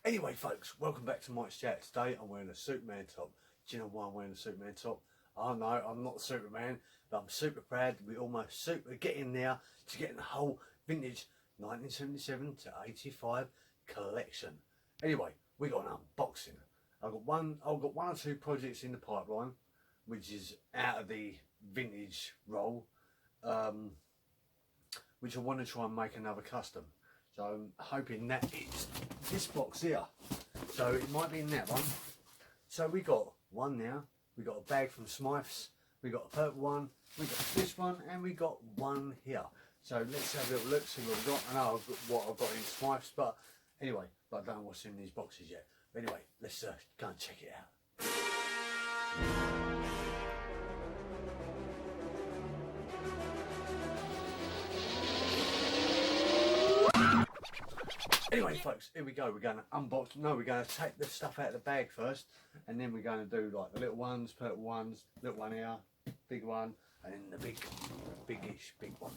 Anyway folks, welcome back to Mike's Chat. Today I'm wearing a Superman top. Do you know why I'm wearing a Superman top? I know I'm not Superman, but I'm super proud to be almost super getting there to getting the whole vintage 1977 to 85 collection. Anyway, we got an unboxing. I've got one or two projects in the pipeline, which is out of the vintage role, which I want to try and make another custom. So I'm hoping that it's this box here. So it might be in that one. So we got one now. We got a bag from Smyths. We got a purple one. We got this one, and we got one here. So let's have a little look, see what we've got. I know what I've got in Smyths, but anyway, I don't know what's in these boxes yet. But anyway, let's go and check it out. Anyway folks, here we go. We're going to unbox. No, we're going to take the stuff out of the bag first, and then we're going to do like the little ones, purple ones, little one here, big one, and then the big one.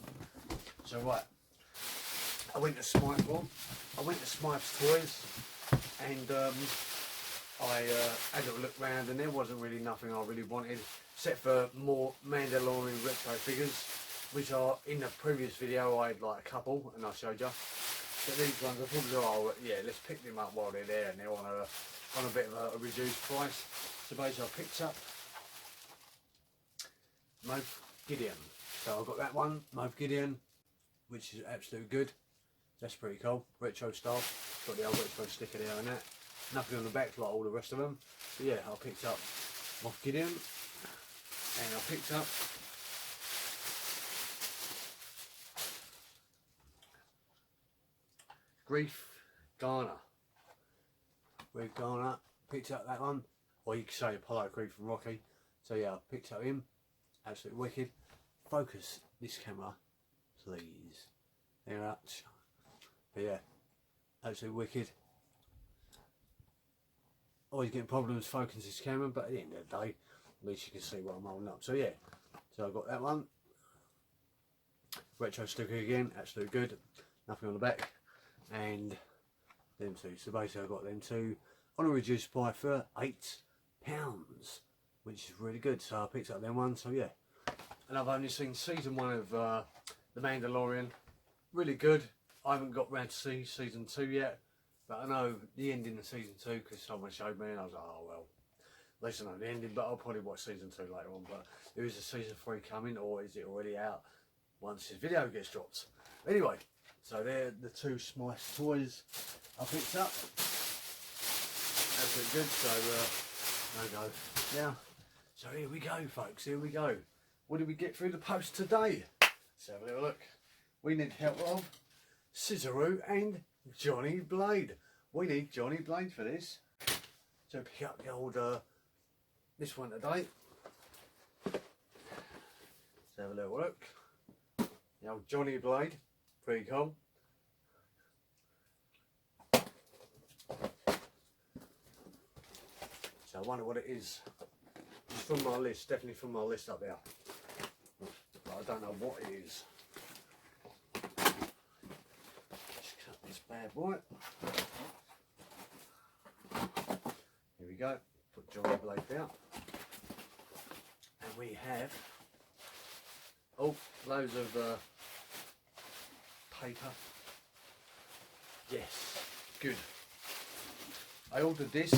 So right, I went to Smyths Toys, and I had a little look round, and there wasn't really nothing I really wanted, except for more Mandalorian retro figures, which are in the previous video. I had like a couple, and I showed you. But these ones, I thought, oh yeah, let's pick them up while they're there, and they're on a bit of a reduced price. So basically, I picked up Motu Gideon. So I've got that one, Motu Gideon, which is absolutely good. That's pretty cool, retro style. Got the old retro sticker there and that. Nothing on the back like all the rest of them. But yeah, I picked up Motu Gideon, and I picked up Grief Garner. With Garner, picked up that one, or you could say Apollo Creed from Rocky. So yeah, I picked up him. Absolutely wicked. Focus this camera, please. There we are. But yeah, absolutely wicked. Always getting problems focusing this camera, but at the end of the day, at least you can see what I'm holding up. So yeah, so I've got that one. Retro sticker again, absolutely good. Nothing on the back. And them two. So basically I got them two on a reduced price for £8, which is really good. So I picked up them one. So yeah, and I've only seen season 1 of The Mandalorian. Really good. I haven't got round to see season 2 yet, but I know the ending of season 2 because someone showed me, and I was like, oh well, at least I know the ending. But I'll probably watch season 2 later on. But there is a season 3 coming, or is it already out once this video gets dropped? Anyway. So they're the two Smyths toys I picked up. That's good. So no go now. So here we go, folks. Here we go. What did we get through the post today? Let's have a little look. We need help of Scissoroo and Johnny Blade. We need Johnny Blade for this. So pick up the old this one today. Let's have a little look. The old Johnny Blade. Pretty cool. So I wonder what it is. It's from my list, definitely from my list up there. But I don't know what it is. Just cut this bad boy. Here we go. Put Johnny Blade down. And we have loads of paper. Yes, good. I ordered this.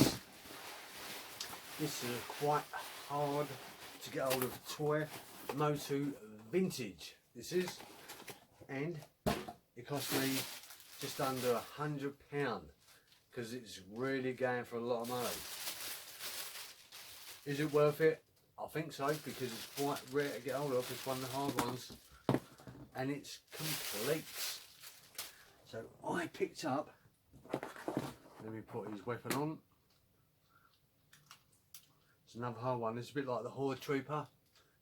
This is quite hard to get hold of a toy. Motu vintage this is, and it cost me just under £100 because it's really going for a lot of money. Is it worth it? I think so, because it's quite rare to get hold of. It's one of the hard ones, and it's complete. So I picked up, let me put his weapon on. It's another hard one. It's a bit like the Horde Trooper.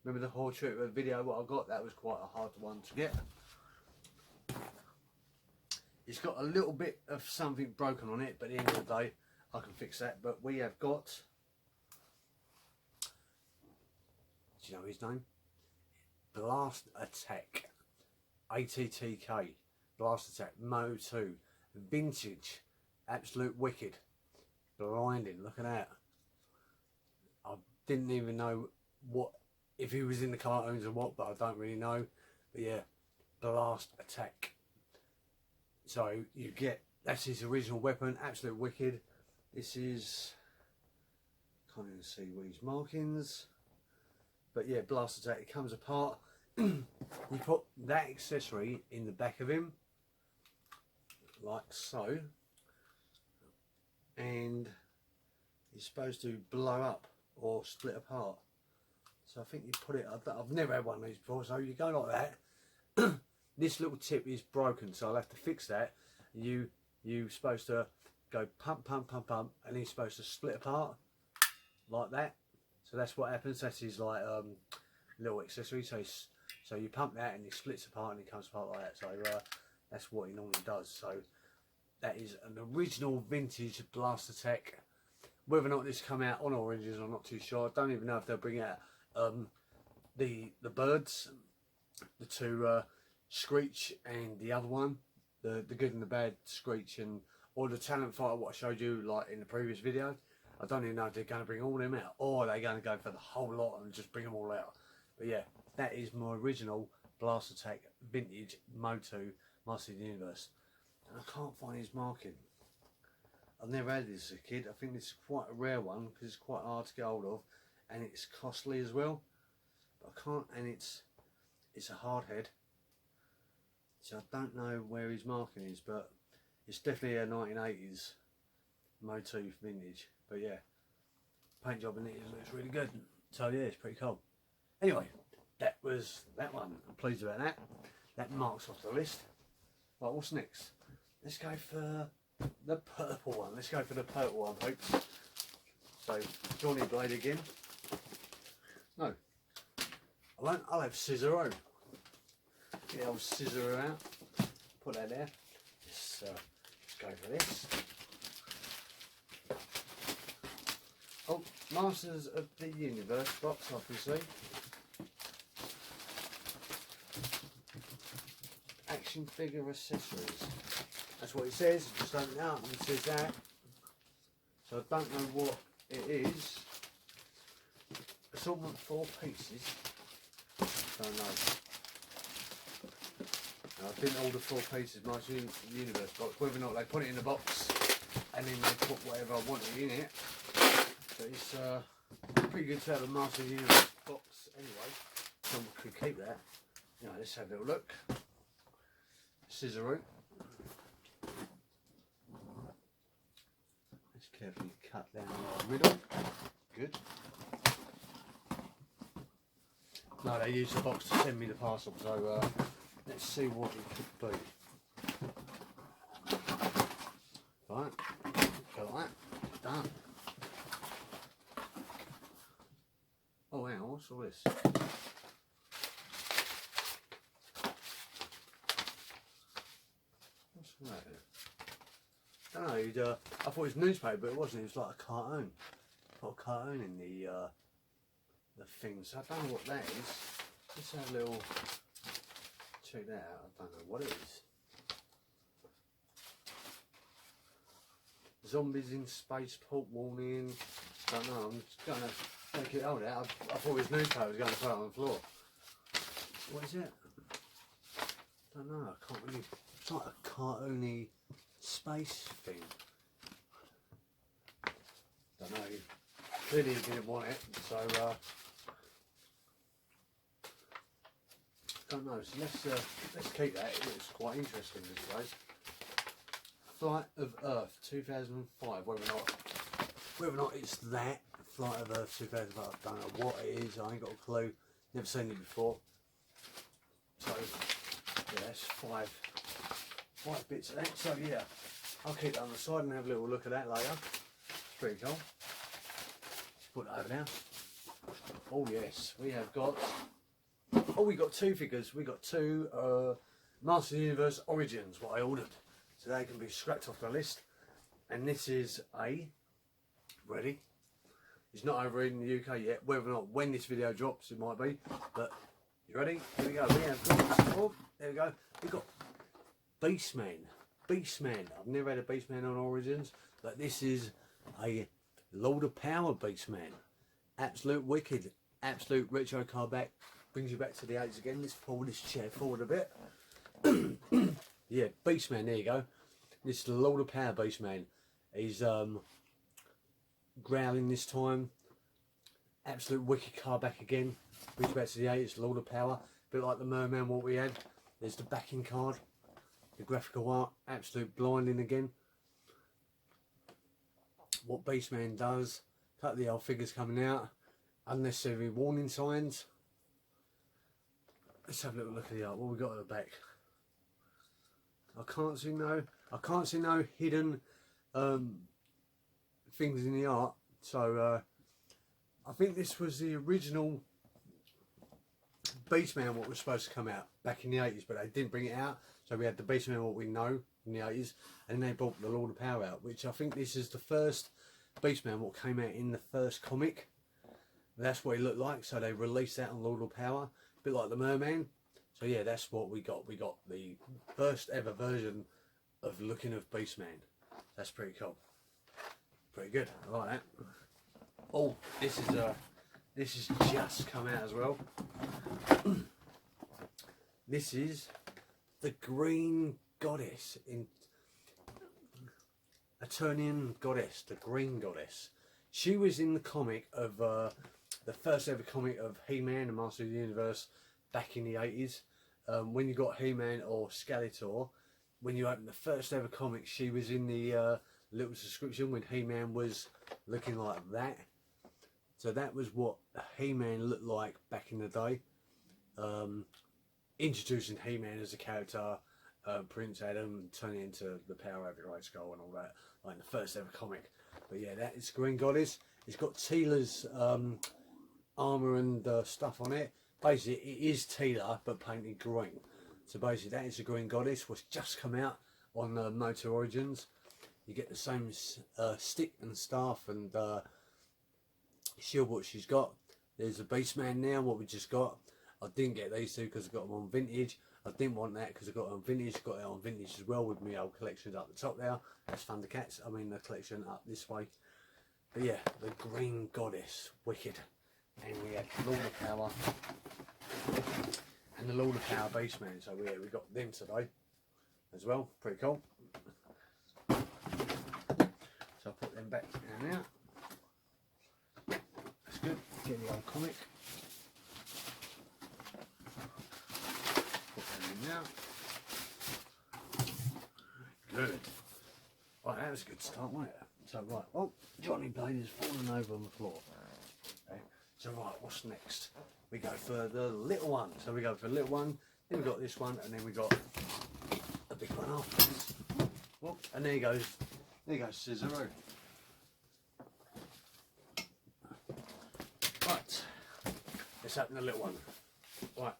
Remember the Horde Trooper video what I got? That was quite a hard one to get. It's got a little bit of something broken on it, but at the end of the day I can fix that. But we have got, do you know his name? Blast Attack. ATTK. Blast Attack Motu vintage Absolute wicked. Blinding, look at that. I didn't even know what, if he was in the cartoons or what, but I don't really know. But yeah, blast attack. So you get, that's his original weapon, absolute wicked. This is, can't even see these markings, but yeah, blast attack. It comes apart. You put that accessory in the back of him, like so, and it's supposed to blow up or split apart. So I think you put it, I've never had one of these before, so you go like that. This little tip is broken, so I'll have to fix that. You're supposed to go pump, pump, pump, pump, and he's supposed to split apart like that. So that's what happens. That's his like little accessory. So you pump that and he splits apart and he comes apart like that. So that's what he normally does. So that is an original vintage blast attack. Whether or not this come out on Origins, I'm not too sure. I don't even know if they'll bring out the birds, the two Screech and the other one, the good and the bad Screech, and or the talent fighter what I showed you like in the previous video. I don't even know if they're going to bring all them out or they're going to go for the whole lot and just bring them all out. But yeah, that is my original blast attack vintage motu Master of the Universe, and I can't find his marking. I've never had this as a kid. I think this is quite a rare one because it's quite hard to get hold of, and it's costly as well. But I can't, and it's a hard head, so I don't know where his marking is, but it's definitely a 1980s motu vintage. But yeah, paint job in it looks really good. So yeah, it's pretty cool. Anyway, that was that one. I'm pleased about that. That marks off the list. Right, what's next? Let's go for the purple one. Let's go for the purple one, folks. So, Johnny Blade again. No, I won't. I'll have scissor. Get the old scissor out. Put that there. Let's go for this. Oh, Masters of the Universe box, obviously. Action figure accessories. That's what it says. Just open it up and it says that. So I don't know what it is. Assortment 4 pieces. Don't know. Now, I didn't order 4 pieces Masters of the Universe box. Whether or not they put it in the box and then they put whatever I wanted in it. But it's pretty good to have a Master of the Universe box anyway. Someone could keep that. You know, let's have a little look. Scissor. Let's carefully cut down the middle. Good. No, they used the box to send me the parcel, so let's see what it could be. Right, go like that. Done. Oh, hang on, what's all this? What's that? I don't know, I thought it was newspaper, but it wasn't. It was like a cartoon. Put a cartoon in the thing, so I don't know what that is. Let's have a little check that out. I don't know what it is. Zombies in spaceport warning. Don't know. I'm just gonna take it out. I thought it was newspaper. I was going to put it on the floor. What is it? Don't know. I can't really. It's like a cartoony space thing. Don't know. Clearly he didn't want it, so don't know. So let's keep that. It looks quite interesting, this place. Flight of Earth 2005. Whether or not it's that Flight of Earth 2005, I don't know what it is. I ain't got a clue. Never seen it before. So yeah, that's five bits of that. So yeah, I'll keep that on the side and have a little look at that later. It's pretty cool. Let's put that over now. Oh yes, we have got. Oh, we got 2 figures. We got 2 Master of the Universe Origins. What I ordered, so they can be scrapped off the list. And this is ready. It's not over in the UK yet. Whether or not when this video drops, it might be. But you ready? Here we go. We have got. Oh, there we go. We got Beastman. Beastman. I've never had a Beastman on Origins, but this is a Lord of Power Beastman. Absolute wicked, absolute retro card back. Brings you back to the 80s again. Let's pull this chair forward a bit. Yeah, Beastman, there you go. This is the Lord of Power Beastman. He's growling this time. Absolute wicked card back again. Brings you back to the 80s, Lord of Power. A bit like the Merman what we had. There's the backing card. The graphical art, absolute blinding again. What Beastman does. Cut the old figures coming out. Unnecessary warning signs. Let's have a little look at the art. What we got at the back? I can't see no hidden things in the art. So I think this was the original Beastman what was supposed to come out back in the 80s, but they didn't bring it out. So we had the Beastman what we know in the 80s, and then they brought the Lord of Power out, which I think this is the first Beastman what came out in the first comic. That's what he looked like, so they released that on Lord of Power, a bit like the Merman. So yeah, that's what we got. We got the first ever version of looking of Beastman. That's pretty cool. Pretty good. I like that. Oh, this is just come out as well. This is the Green Goddess, in Eternian Goddess, the Green Goddess. She was in the comic of the first ever comic of He-Man and Master of the Universe back in the 80s. When you got He-Man or Skeletor, when you opened the first ever comic, she was in the little description when He-Man was looking like that. So that was what He-Man looked like back in the day. Introducing He-Man as a character, Prince Adam turning into the Power of the Right Skull and all that, like in the first ever comic. But yeah, that is Green Goddess. It's got Teela's armour and stuff on it. Basically, it is Teela but painted green. So basically, that is the Green Goddess, which just come out on Motu Origins. You get the same stick and staff and shield what she's got. There's a Beastman now, what we just got. I didn't get these two because I got them on vintage. I didn't want that because I got it on vintage. Got it on vintage as well with my old collections up the top there. That's Thundercats. I mean the collection up this way. But yeah, the Green Goddess, wicked. And we had Lord of Power and the Lord of Power Beastman. So yeah, we got them today as well. Pretty cool. So I'll put them back down now. That's good. Get the old comic. Put them in now. Good. Right, that was a good start, wasn't it? So right, oh, Johnny Blade is falling over on the floor. Okay. So right, what's next? We go for the little one. So we go for the little one, then we got this one, and then we got a big one afterwards. Well, and there he goes. There goes Cicero. Right, let's open the little one. Right,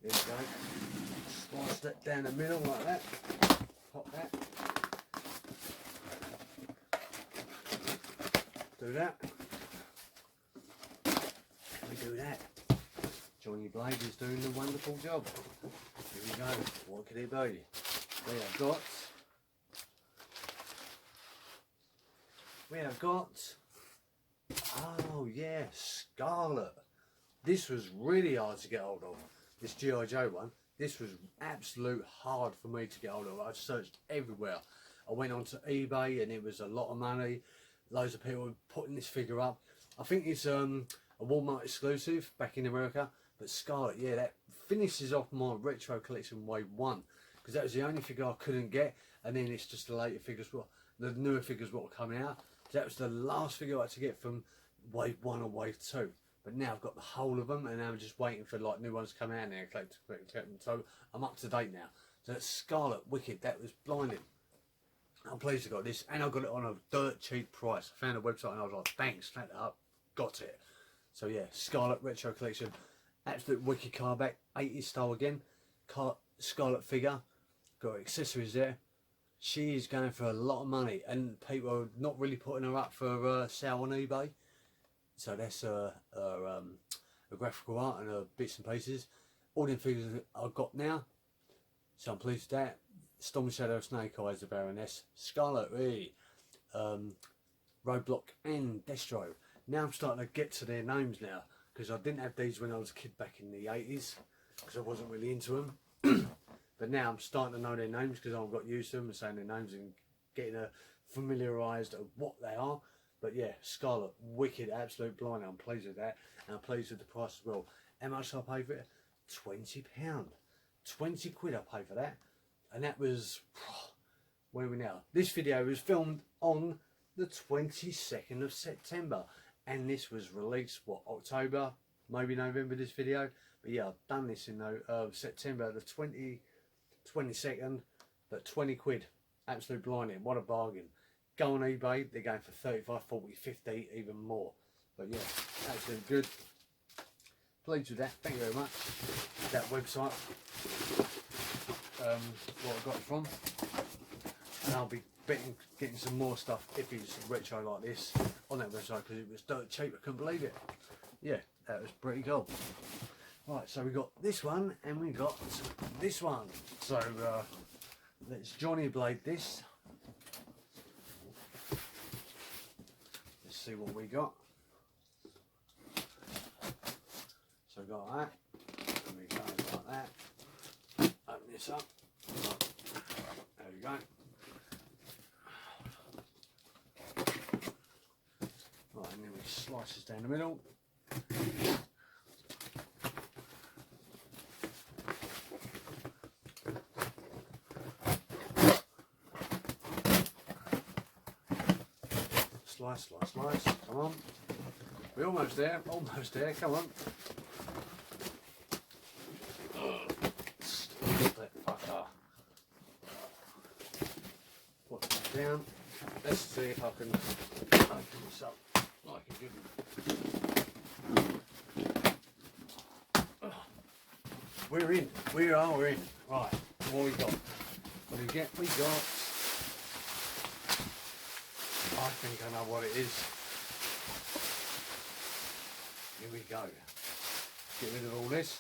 there we go. Slice that down the middle like that. Pop that. Do that. We do that. Johnny Blade is doing a wonderful job. Here we go. What could it be? We have got. Oh yeah, Scarlet. This was really hard to get hold of. This g.i.joe one. This was absolute hard for me to get hold of. I searched everywhere. I went onto eBay and it was a lot of money. Loads of people were putting this figure up. I think it's a Walmart exclusive back in America. But Scarlet, yeah, that finishes off my retro collection wave 1. Because that was the only figure I couldn't get. And then it's just the later figures, the newer figures what were coming out. So that was the last figure I had to get from wave 1 or wave 2. But now I've got the whole of them, and now I'm just waiting for like new ones to come out now, collect them. So I'm up to date now. So that's Scarlet, wicked. That was blinding. I'm pleased I got this, and I got it on a dirt cheap price. I found a website and I was like, bang, snap it up, got it. So yeah, Scarlet retro collection, absolute wicked card back, 80s style again. Scarlet figure, got accessories there. She is going for a lot of money, and people are not really putting her up for sale on eBay. So that's a graphical art and bits and pieces. All the figures I've got now, so I'm pleased with that. Storm Shadow, Snake Eyes, the Baroness, Scarlet, Roadblock and Destro. Now I'm starting to get to their names now, because I didn't have these when I was a kid back in the 80s, because I wasn't really into them. But now I'm starting to know their names, because I've got used to them and saying their names and getting familiarised of what they are. But yeah, Scarlet, wicked, absolute blind. I'm pleased with that, and I'm pleased with the price as well. How much did I pay for it? £20. 20 quid I paid for that, and that was, where are we now? This video was filmed on the 22nd of September, and this was released, what, October, maybe November, this video. But yeah, I've done this in September the 22nd, but 20 quid, absolute blinding, what a bargain. Go on eBay, they're going for 35, 40, 50, even more. But yeah, absolutely good. Pleased with that, thank you very much. That website, what I got it from, and I'll be getting some more stuff if it's retro like this on that website, because it was dirt cheap. I couldn't believe it. Yeah, that was pretty cool. Right, so we got this one and we got this one. So let's Johnny Blade this. Let's see what we got. So we got that, and we go like that. Open this up. There we go. Right, and then we slice this down the middle. Slice, slice, slice. Come on. We're almost there, come on. Put that down. Let's see if I can open this up like a good one. We're in. We're in. Right, what we got? What do we get? We got, I think I know what it is. Here we go. Get rid of all this.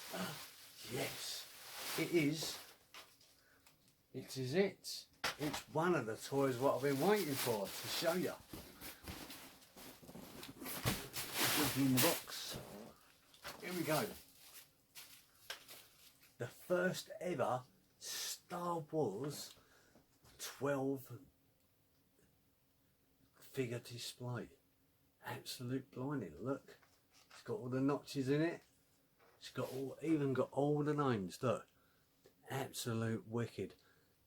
Yes, it is. It is it. It's one of the toys what I've been waiting for to show you. In the box. Here we go. The first ever Star Wars 12 figure display. Absolute blinding. Look, it's got all the notches in it. It's got even got all the names. Look, absolute wicked.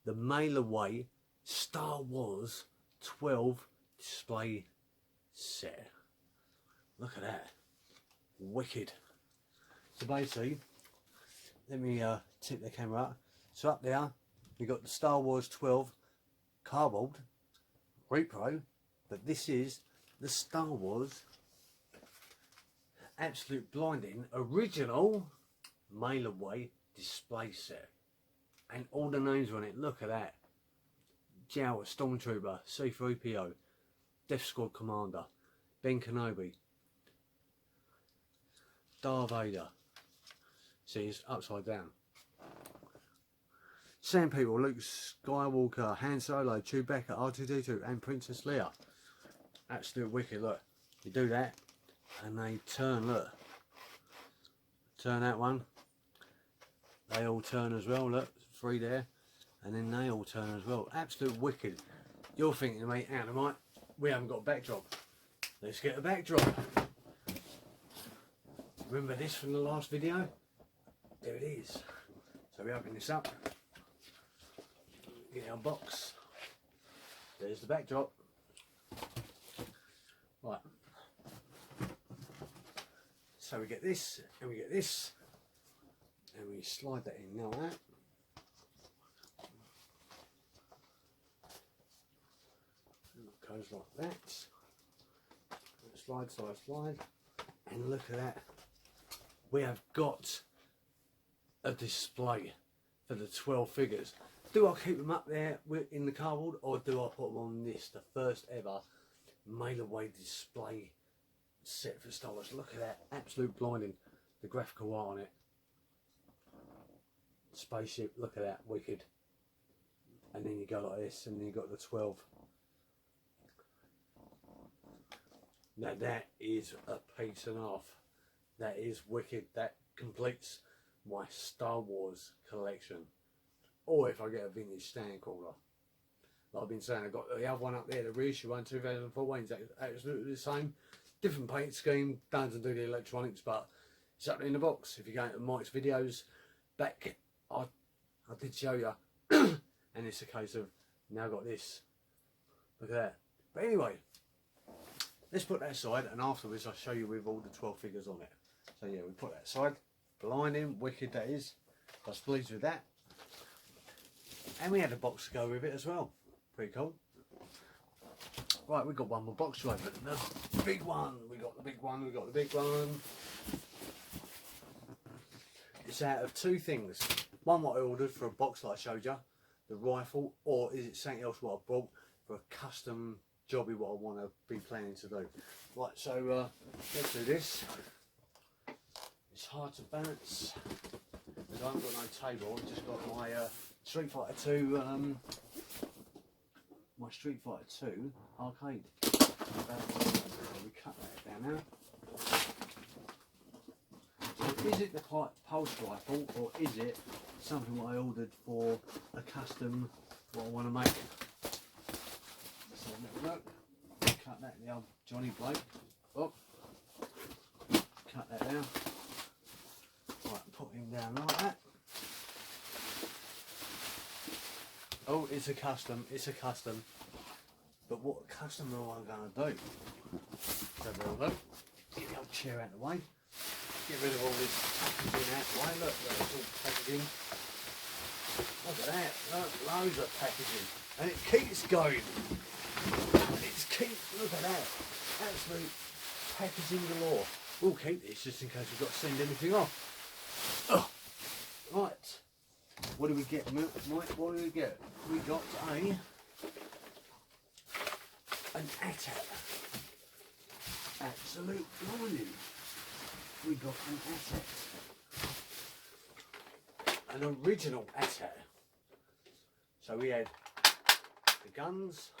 The mailaway Star Wars 12 display set. Look at that, wicked. So basically, let me tip the camera up. So up there, you got the Star Wars 12 cardboard repro, but this is the Star Wars absolute blinding original mailaway display set, and all the names on it. Look at that: Joe, Stormtrooper, C-3PO, Death Squad Commander, Ben Kenobi, Darth Vader. See, it's upside down. Sam people, Luke Skywalker, Han Solo, Chewbacca, R2-D2 and Princess Leia. Absolute wicked. Look, you do that and they turn. Look, turn that one, they all turn as well. Look, 3 there, and then they all turn as well. Absolute wicked. You're thinking to me, Anna, we haven't got a backdrop. Let's get a backdrop. Remember this from the last video? There it is. So we open this up, get our box. There's the backdrop. Right. So we get this, and we get this, and we slide that in like that. And it goes like that. Slide, slide, slide. And look at that. We have got a display for the 12 figures. Do I keep them up there in the cardboard, or do I put them on this, the first ever mailaway display set for Star Wars? Look at that, absolute blinding. The graphical art on it. Spaceship, look at that, wicked. and then you go like this, and then you got the 12. Now that is a piece and a half. That is wicked. That completes my Star Wars collection. Or if I get a vintage stand crawler. Like I've been saying, I've got the other one up there, the reissue one, 2014, absolutely the same. Different paint scheme, doesn't do the electronics, but it's up in the box. If you go into Mike's videos back, I did show you. And it's a case of, now I've got this. Look at that. But anyway, let's put that aside, and afterwards I'll show you with all the 12 figures on it. So yeah, we put that aside. Blinding, wicked that is. I was pleased with that. And we had a box to go with it as well. Pretty cool. Right, we've got one more box to open. The big one. We got the big one. We got the big one. It's out of two things. One what I ordered for a box like I showed you, the rifle, or is it something else what I bought for a custom jobby what I want to be planning to do. Right, so let's do this. It's hard to balance because I haven't got no table. I've just got my Street Fighter 2, my Street Fighter 2 arcade. We cut that down now. So is it the pulse rifle, or is it something what I ordered for a custom what I want to make? So look, cut that the old Johnny Blake. Oh, cut that down. Right, put him down like that. Oh, it's a custom, it's a custom. But what custom am I going to do? Have a look. Get the old chair out of the way. Get rid of all this packaging out of the way. Look, it's all packaging. Look at that, look, loads of packaging. And it keeps going. Look at that. Absolute packaging galore. We'll keep this just in case we've got to send anything off. Oh. Right. What do we get, Mike? What do we get? We got an ATAT. Absolute blinding. We got an ATAT. An original ATAT. So we had the guns.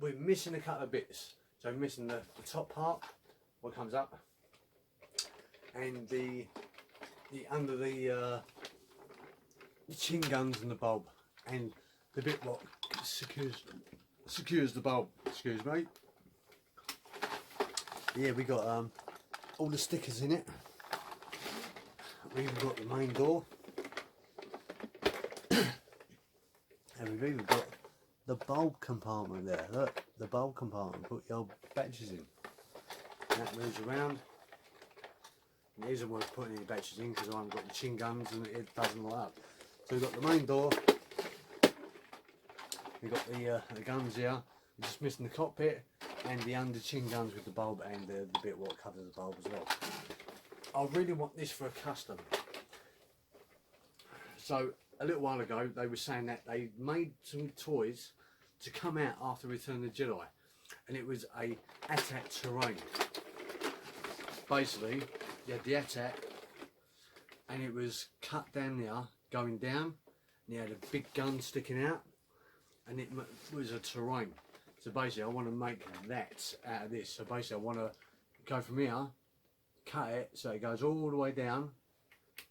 We're missing a couple of bits. So we're missing the top part, what comes up, and the under the chin guns and the bulb, and the bit what secures the bulb. Excuse me. Yeah, we got all the stickers in it. We even got the main door, and we've even got the bulb compartment there. Look, the bulb compartment. Put your old batteries in. That moves around. It isn't worth putting any batteries in because I haven't got the chin guns and it doesn't light up. So we've got the main door. We've got the guns here. We're just missing the cockpit and the under chin guns with the bulb and the bit what covers the bulb as well. I really want this for a custom. So a little while ago they were saying that they made some toys to come out after Return of the Jedi, and it was a ATAT terrain. Basically, you had the ATAT, and it was cut down there, going down, and you had a big gun sticking out, and it was a terrain. So basically, I want to make that out of this. So basically, I want to go from here, cut it so it goes all the way down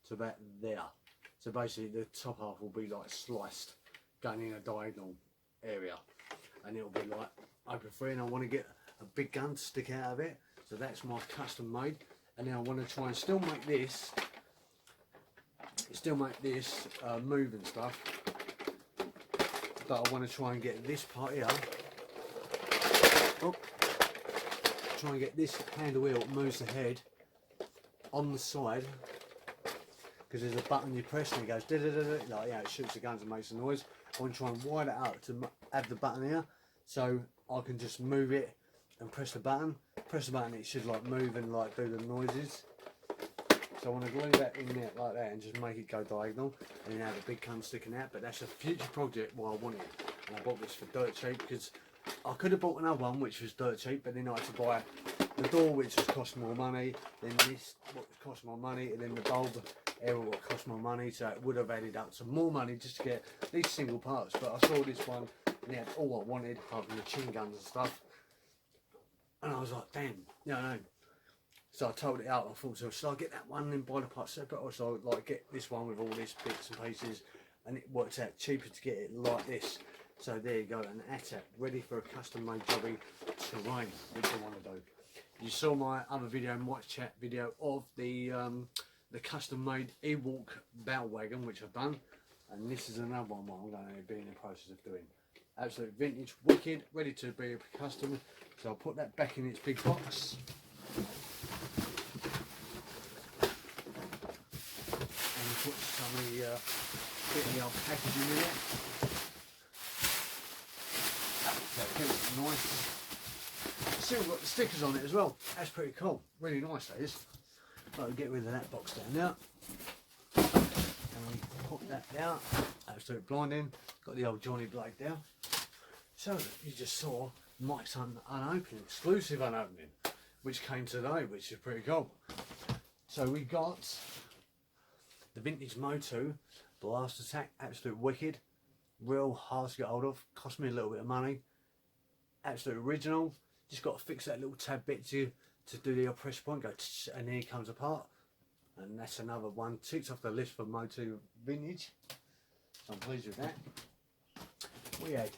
to about there. So basically, the top half will be like sliced, going in a diagonal area, and it'll be like open free. And I want to get a big gun to stick out of it. So that's my custom made. And then I want to try and still make this, move and stuff. But I want to try and get this part here. Oh, try and get this handle wheel that moves the head on the side, because there's a button you press and it goes da da da da, like yeah, it shoots the guns and makes a noise. I want to try and wide it out to have the button here, so I can just move it and press the button. Press the button, it should like move and like do the noises. So I want to glue that in there like that and just make it go diagonal, and then have a big gun sticking out. But that's a future project what I wanted, and I bought this for dirt cheap because I could have bought another one which was dirt cheap, but then I had to buy the door which was cost more money, then this what cost more money, and then the bulb it would cost more money, so it would have added up some more money just to get these single parts. But I saw this one and it had all I wanted, other than the chin guns and stuff. And I was like, damn, you know. So I told it out. I thought, so should I get that one and buy the parts separate, or should I like get this one with all these bits and pieces? And it works out cheaper to get it like this. So there you go, an ATAC ready for a custom made jobby terrain, which I want to do. You saw my other video, my chat video of the custom made Ewok battle wagon, which I've done, and this is another one I'm going to be in the process of doing. Absolute vintage, wicked, ready to be a custom. So I'll put that back in its big box. And put some of the bit of the old packaging in there. So it feels nice. Still got the stickers on it as well. That's pretty cool. Really nice that is. I'll get rid of that box down now. And we put that down. Absolute blinding. Got the old Johnny Blade down. So you just saw Mike's unopened, exclusive unopening, which came today, which is pretty cool. So we got the vintage motu blast attack, absolute wicked, real hard to get hold of, cost me a little bit of money, absolute original. Just got to fix that little tab bit to do the press point, go and then it comes apart, and that's another one ticked off the list for motu vintage. So I'm pleased with that. We had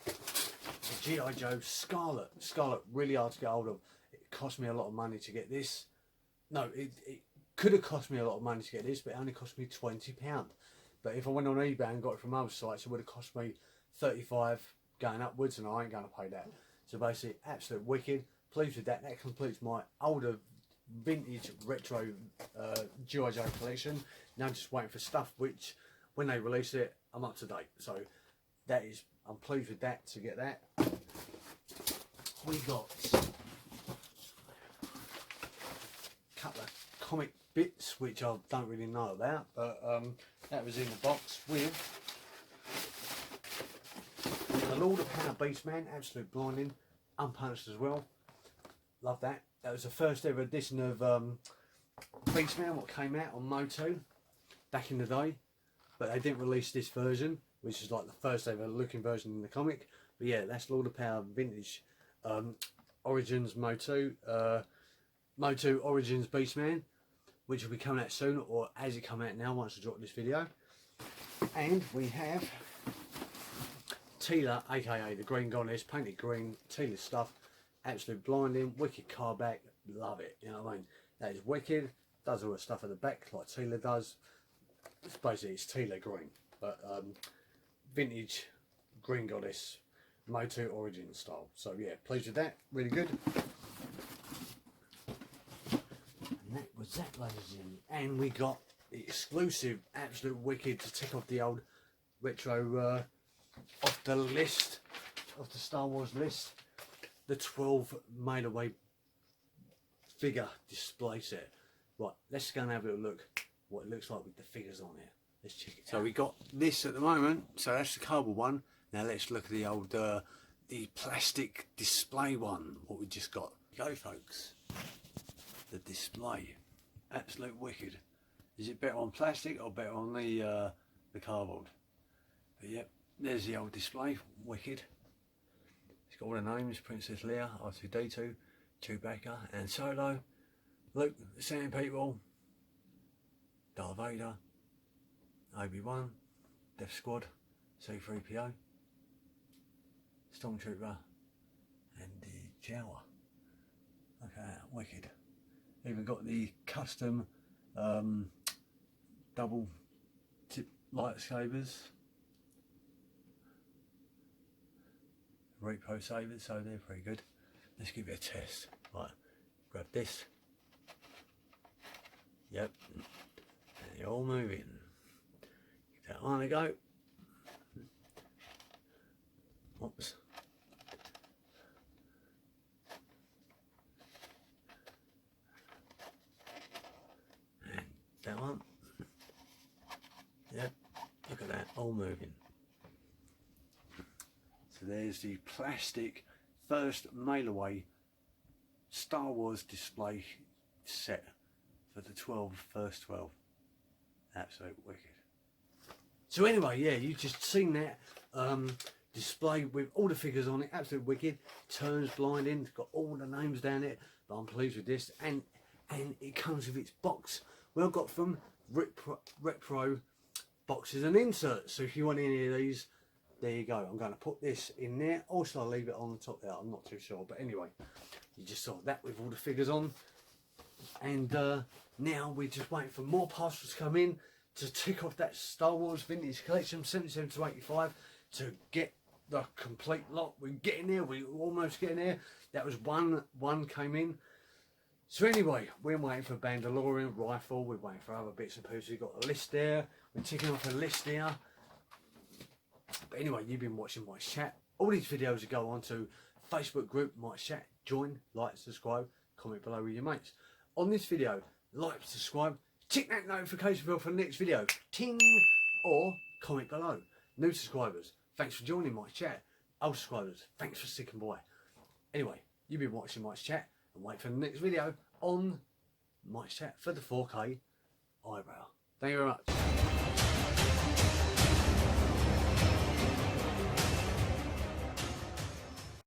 the g.iJoe Scarlet. Scarlet, really hard to get hold of. It cost me a lot of money to get this. No, it could have cost me a lot of money to get this, but it only cost me £20. But if I went on eBay and got it from other sites, it would have cost me $35 going upwards, and I ain't going to pay that. So basically, absolute wicked. Pleased with that. That completes my older vintage retro g.i.joe collection. Now I'm just waiting for stuff which, when they release it, I'm up to date. So that is, I'm pleased with that to get that. We got a couple of comic bits which I don't really know about, but that was in the box with the Lord of Power Beastman, absolute blinding, unpunished as well. Love that. That was the first ever edition of Beastman, what came out on Motu back in the day, but they didn't release this version, which is like the first ever looking version in the comic. But yeah, that's Lord of Power Vintage Origins Motu, Motu Origins Beastman, which will be coming out soon, or as it come out now once I drop this video. And we have Teela, aka the Green Goddess, painted green, Teela stuff, absolute blinding, wicked car back, love it, you know what I mean? That is wicked, does all the stuff at the back like Teela does. It's basically, it's Teela green, but vintage Green Goddess Motu Origin style. So yeah, pleased with that, really good. And that was that, ladies and gentlemen. And we got the exclusive, absolute wicked, to tick off the old retro off the list, of the Star Wars list, the 12 mailaway figure display set. Right, let's go and have a little look what it looks like with the figures on it. Let's check it out. So we got this at the moment, so that's the cardboard one. Now let's look at the old the plastic display one, what we just got. Go folks, the display, absolute wicked. Is it better on plastic or better on the cardboard? But yep, there's the old display, wicked. It's got all the names: Princess Leia, R2-D2, Chewbacca and Solo, Luke, the Sand People, Darth Vader, Obi-Wan, Death Squad, C-3PO, Stormtrooper and the Jawa. Look at that, wicked. Even got the custom double tip lightsabers, repro sabers, so they're pretty good. Let's give it a test. Right, grab this. Yep, and they're all moving. Give that one a go. Oops. And that one. Yep, look at that, all moving. So there's the plastic first mailaway Star Wars display set for the first 12. Absolute wicked. So anyway, yeah, you just seen that display with all the figures on it. Absolute wicked. Turns blinding. It's got all the names down it. But I'm pleased with this, and it comes with its box. Well, got from Repro boxes and inserts. So if you want any of these, there you go. I'm going to put this in there. Also, I'll leave it on the top there. I'm not too sure, but anyway, you just saw that with all the figures on, and now we're just waiting for more parcels to come in to tick off that Star Wars vintage collection 77 to 85 to get the complete lot. We're getting there. We're almost getting there. That was one came in. So anyway, we're waiting for Bandalorian rifle. We're waiting for other bits and pieces. We've got a list there. We're ticking off a list here. But anyway, you've been watching my chat. All these videos will go on to Facebook group, my chat. Join, like, subscribe, comment below with your mates. On this video, like, subscribe, tick that notification bell for the next video. Ting! Or comment below. New subscribers, thanks for joining my chat. Old subscribers, thanks for sticking by. Anyway, you've been watching my chat. And wait for the next video on my chat for the 4K eyebrow. Thank you very much.